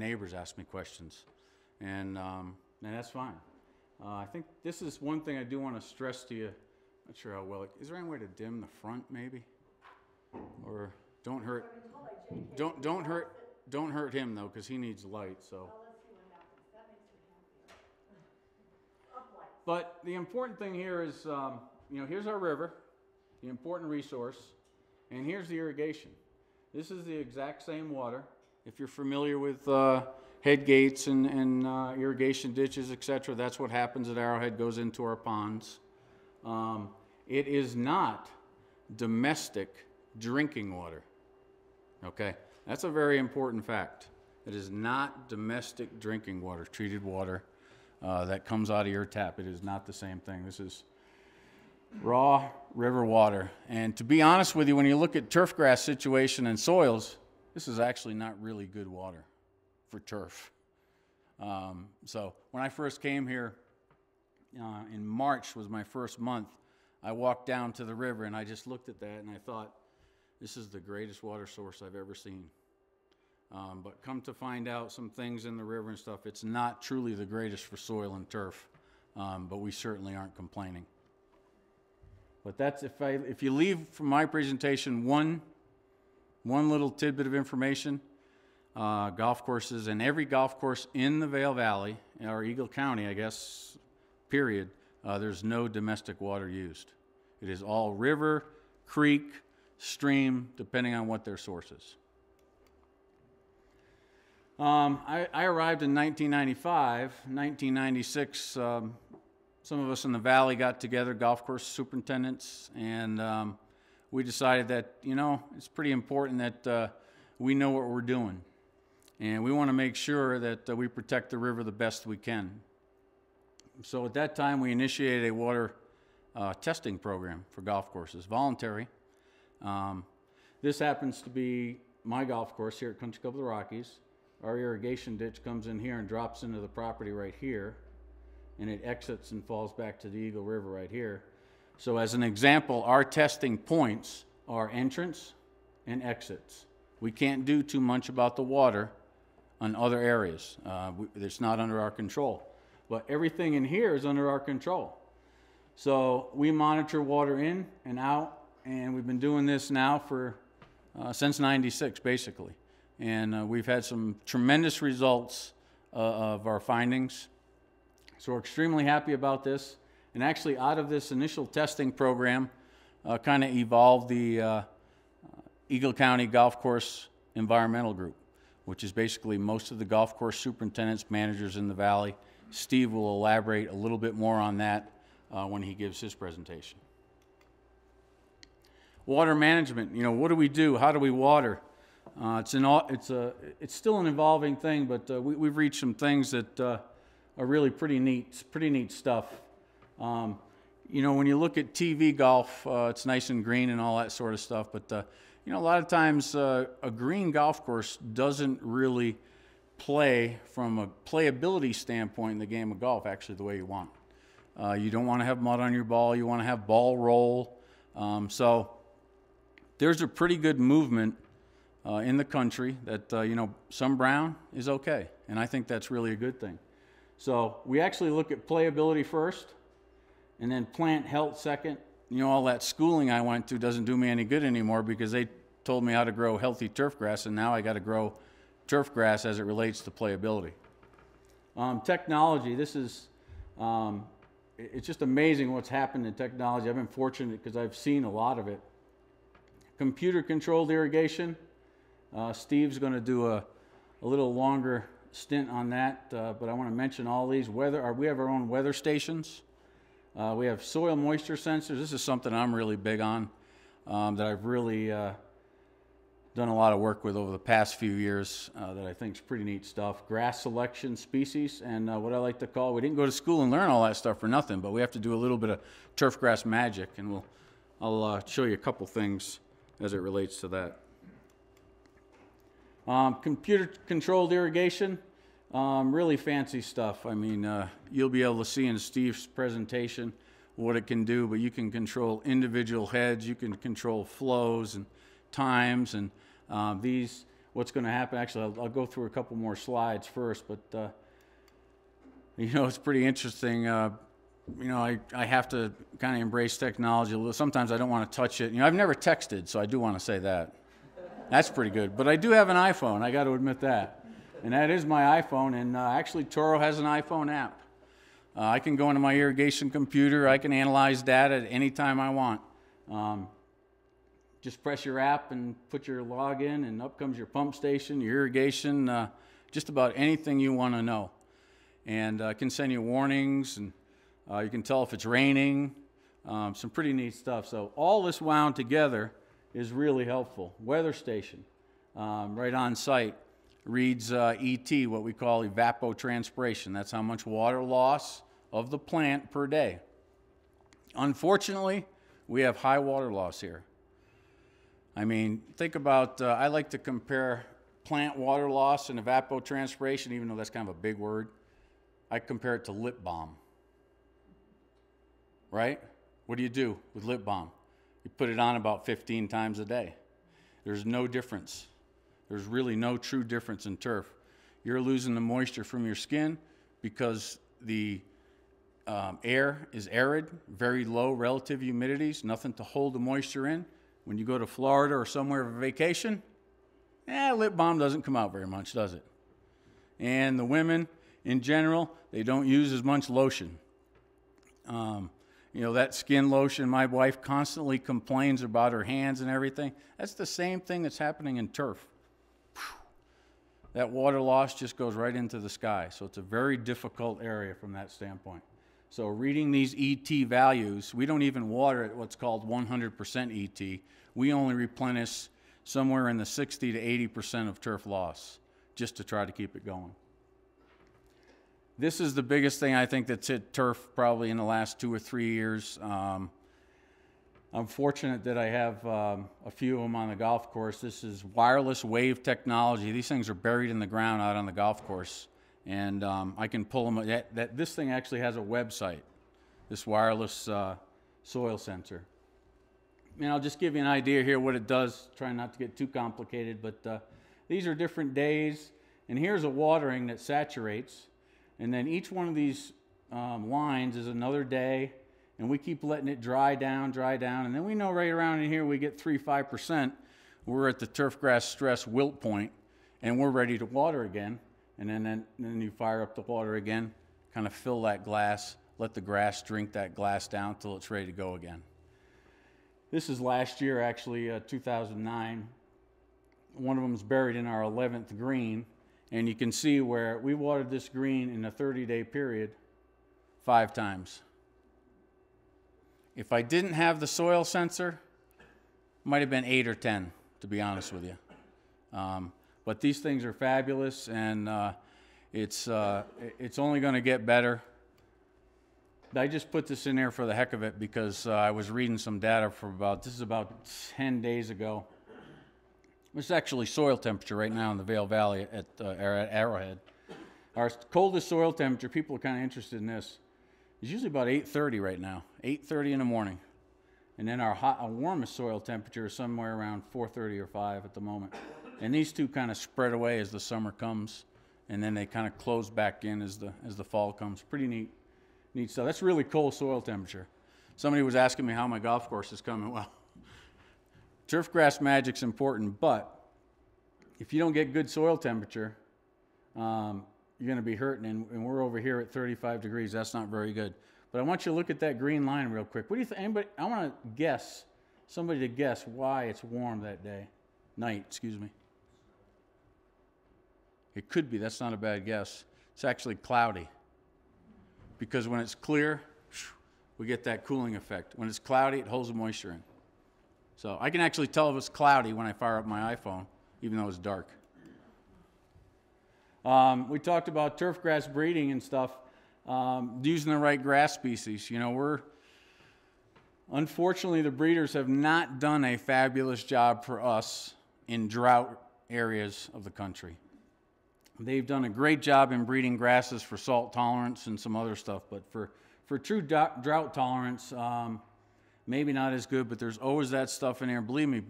neighbors ask me questions, and that's fine. I think this is one thing I do want to stress to you. Not sure how well. Is there any way to dim the front, maybe? Or don't hurt. Don't hurt him though, because he needs light. So. But the important thing here is, here's our river, the important resource, and here's the irrigation. This is the exact same water. If you're familiar with head gates and irrigation ditches, etc., that's what happens at Arrowhead, goes into our ponds. It is not domestic drinking water. Okay, that's a very important fact. It is not domestic drinking water, treated water that comes out of your tap. It is not the same thing. This is raw river water. And to be honest with you, when you look at turf grass situation and soils, this is actually not really good water for turf. So when I first came here, in March was my first month, I walked down to the river and I just looked at that and I thought, this is the greatest water source I've ever seen. But come to find out some things in the river and stuff, it's not truly the greatest for soil and turf, but we certainly aren't complaining. But that's, if you leave from my presentation one little tidbit of information, golf courses, and every golf course in the Vail Valley, or Eagle County, I guess, period, there's no domestic water used. It is all river, creek, stream, depending on what their source is. I arrived in 1995. 1996, some of us in the valley got together, golf course superintendents, and we decided that, it's pretty important that we know what we're doing. And we want to make sure that we protect the river the best we can. So at that time, we initiated a water testing program for golf courses, voluntary. This happens to be my golf course here at Country Club of the Rockies. Our irrigation ditch comes in here and drops into the property right here, and it exits and falls back to the Eagle River right here. So as an example, our testing points are entrance and exits. We can't do too much about the water on other areas. It's not under our control. But everything in here is under our control. So we monitor water in and out, and we've been doing this now for since '96, basically. And we've had some tremendous results of our findings. So we're extremely happy about this. And actually, out of this initial testing program, kind of evolved the Eagle County Golf Course Environmental Group, which is basically most of the golf course superintendents, managers in the valley. Steve will elaborate a little bit more on that when he gives his presentation. Water management, what do we do? How do we water? It's still an evolving thing, but we've reached some things that are really pretty neat stuff. When you look at TV golf, it's nice and green and all that sort of stuff, but a lot of times a green golf course doesn't really play from a playability standpoint in the game of golf actually the way you want. You don't want to have mud on your ball. You want to have ball roll. So there's a pretty good movement in the country that, some brown is okay. And I think that's really a good thing. So we actually look at playability first and then plant health second. All that schooling I went to doesn't do me any good anymore because they told me how to grow healthy turf grass, and now I got to grow turf grass as it relates to playability. Technology, this is, it's just amazing what's happened in technology. I've been fortunate because I've seen a lot of it. Computer-controlled irrigation. Steve's going to do a little longer stint on that, but I want to mention all these. We have our own weather stations. We have soil moisture sensors. This is something I'm really big on, that I've really done a lot of work with over the past few years that I think is pretty neat stuff. Grass selection species, and what I like to call, we didn't go to school and learn all that stuff for nothing, but we have to do a little bit of turf grass magic, and I'll show you a couple things as it relates to that. Computer-controlled irrigation, really fancy stuff. I mean, you'll be able to see in Steve's presentation what it can do, but you can control individual heads, you can control flows and times, and what's going to happen. Actually, I'll go through a couple more slides first, but you know, it's pretty interesting. You know, I have to kind of embrace technology a little. Sometimes I don't want to touch it. You know, I've never texted, so I do want to say that. That's pretty good. But I do have an iPhone. I got to admit that. And that is my iPhone. And actually, Toro has an iPhone app. I can go into my irrigation computer. I can analyze data at any time I want. Just press your app and put your log in, and up comes your pump station, your irrigation, just about anything you want to know. And I can send you warnings, and you can tell if it's raining. Some pretty neat stuff. So all this wound together is really helpful. Weather station, right on site, reads ET, what we call evapotranspiration. That's how much water loss of the plant per day. Unfortunately, we have high water loss here. I mean, think about, I like to compare plant water loss and evapotranspiration, even though that's kind of a big word. I compare it to lip balm, right? What do you do with lip balm? You put it on about 15 times a day. There's no difference. There's really no true difference in turf. You're losing the moisture from your skin because the air is arid, very low relative humidities, nothing to hold the moisture in. When you go to Florida or somewhere for vacation, lip balm doesn't come out very much, does it? And the women, in general, they don't use as much lotion. You know, that skin lotion, my wife constantly complains about her hands and everything. That's the same thing that's happening in turf. That water loss just goes right into the sky. So it's a very difficult area from that standpoint. So reading these ET values, we don't even water at what's called 100% ET. We only replenish somewhere in the 60 to 80% of turf loss just to try to keep it going. This is the biggest thing I think that's hit turf probably in the last 2 or 3 years. I'm fortunate that I have a few of them on the golf course. This is wireless wave technology. These things are buried in the ground out on the golf course. And I can pull them. This thing actually has a website, this wireless soil sensor. And I'll just give you an idea here what it does. Try not to get too complicated, but these are different days. And here's a watering that saturates. And then each one of these lines is another day. And we keep letting it dry down. And then we know right around in here we get 3-5%. We're at the turf grass stress wilt point, and we're ready to water again. And then you fire up the water again, kind of fill that glass, let the grass drink that glass down until it's ready to go again. This is last year, actually, 2009. One of them is buried in our 11th green, and you can see where we watered this green in a 30-day period 5 times. If I didn't have the soil sensor, it might have been 8 or 10, to be honest with you. But these things are fabulous, and it's only going to get better. I just put this in there for the heck of it because I was reading some data this is about 10 days ago. It's actually soil temperature right now in the Vail Valley at Arrowhead. Our coldest soil temperature, people are kind of interested in this, is usually about 8:30 right now, 8:30 in the morning. And then our warmest soil temperature is somewhere around 4:30 or 5 at the moment. And these two kind of spread away as the summer comes, and then they kind of close back in as the fall comes. Pretty neat stuff. That's really cold soil temperature. Somebody was asking me how my golf course is coming. Well, turf grass magic's important, but if you don't get good soil temperature, you're going to be hurting, and we're over here at 35 degrees. That's not very good. But I want you to look at that green line real quick. What do you think? Anybody? I want to guess, somebody to guess why it's warm that day. Night, excuse me. It could be. That's not a bad guess. It's actually cloudy. Because when it's clear, we get that cooling effect. When it's cloudy, it holds the moisture in. So I can actually tell if it's cloudy when I fire up my iPhone, even though it's dark. We talked about turf grass breeding and stuff, using the right grass species. You know, unfortunately, the breeders have not done a fabulous job for us in drought areas of the country. They've done a great job in breeding grasses for salt tolerance and some other stuff, but for true drought tolerance, maybe not as good, but there's always that stuff in there. Believe me,